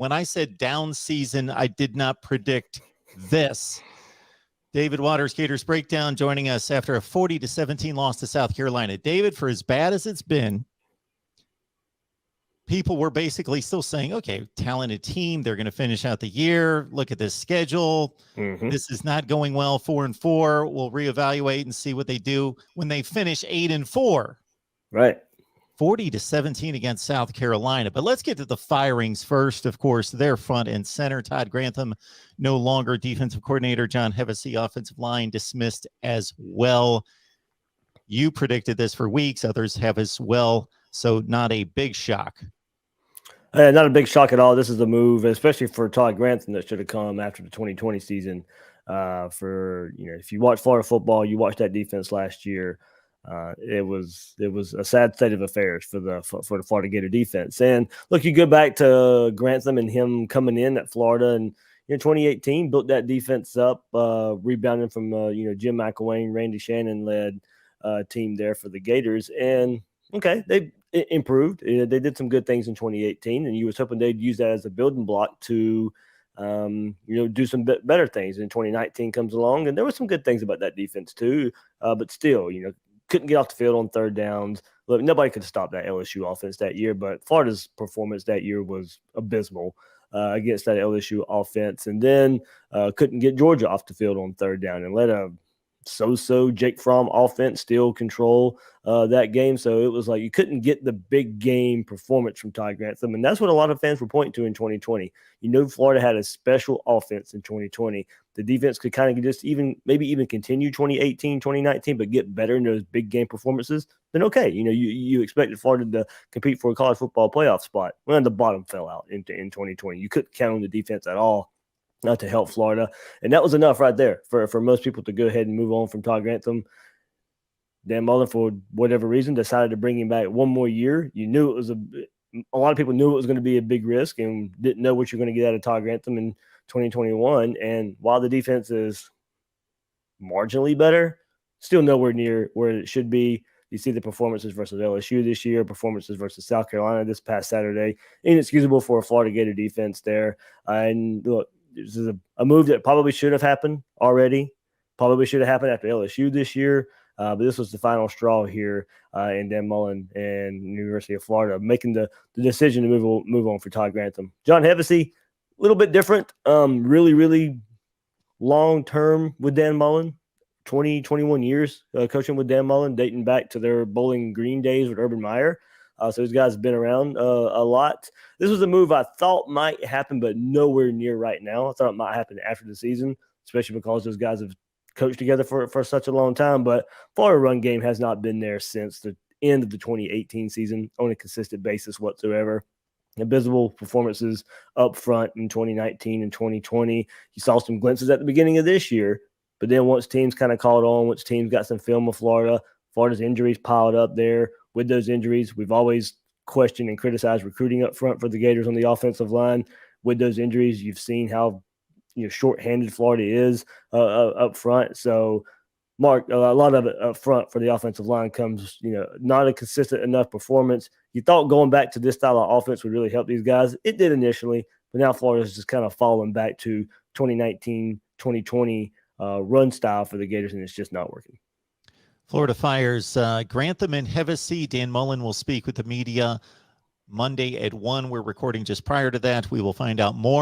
when I said down season, I did not predict this. David Waters, Gators Breakdown, joining us after a 40-17 loss to South Carolina. David, for as bad as it's been, people were basically still saying, okay, talented team. They're going to finish out the year. Look at this schedule. This is not going well. 4-4. We'll reevaluate and see what they do when they finish 8-4. Right. 40-17 against South Carolina. But let's get to the firings first. Of course, their front and center. Todd Grantham, no longer defensive coordinator. John Hevesy, offensive line, dismissed as well. You predicted this for weeks. Others have as well. So not a big shock. Not a big shock at all. This is a move, especially for Todd Grantham, that should have come after the 2020 season. If you watch Florida football, you watched that defense last year. It was a sad state of affairs for the Florida Gator defense. And look, you go back to Grantham and him coming in at Florida, and 2018 built that defense up, rebounding from Jim McElwain, Randy Shannon led team there for the Gators, and okay, they improved. They did some good things in 2018, and you was hoping they'd use that as a building block to, do some better things. And 2019 comes along, and there were some good things about that defense too. But still, couldn't get off the field on third downs. Look, nobody could stop that LSU offense that year, but Florida's performance that year was abysmal against that LSU offense. And then couldn't get Georgia off the field on third down and let a so-so Jake Fromm offense still control that game. So it was like you couldn't get the big game performance from Todd Grantham. And that's what a lot of fans were pointing to in 2020. Florida had a special offense in 2020. The defense could kind of just maybe even continue 2018, 2019, but get better in those big game performances. Then okay, you expected Florida to compete for a college football playoff spot. Well, the bottom fell out in 2020. You couldn't count on the defense at all not to help Florida. And that was enough right there for most people to go ahead and move on from Todd Grantham. Dan Mullen, for whatever reason, decided to bring him back one more year. You knew it was a lot of people knew it was going to be a big risk and didn't know what you're going to get out of Todd Grantham in 2021. And while the defense is marginally better, still nowhere near where it should be. You see the performances versus LSU this year, performances versus South Carolina this past Saturday. Inexcusable for a Florida Gator defense there. And look, this is a move that probably should have happened already. Probably should have happened after LSU this year. But this was the final straw here in Dan Mullen and University of Florida, making the decision to move on for Todd Grantham. John Hevesy, a little bit different. Really, really long-term with Dan Mullen. 21 years coaching with Dan Mullen, dating back to their Bowling Green days with Urban Meyer. So these guys have been around a lot. This was a move I thought might happen, but nowhere near right now. I thought it might happen after the season, especially because those guys have coached together for such a long time. But Florida run game has not been there since the end of the 2018 season on a consistent basis whatsoever. Abysmal performances up front in 2019 and 2020. You saw some glimpses at the beginning of this year, but then once teams kind of caught on, once teams got some film of Florida's injuries piled up there. With those injuries, we've always questioned and criticized recruiting up front for the Gators on the offensive line. With those injuries, you've seen how shorthanded Florida is up front. So, Mark, a lot of it up front for the offensive line comes, not a consistent enough performance. You thought going back to this style of offense would really help these guys. It did initially, but now Florida's just kind of falling back to 2019, 2020 run style for the Gators, and it's just not working. Florida fires Grantham and Hevesy. Dan Mullen will speak with the media Monday at 1. We're recording just prior to that. We will find out more.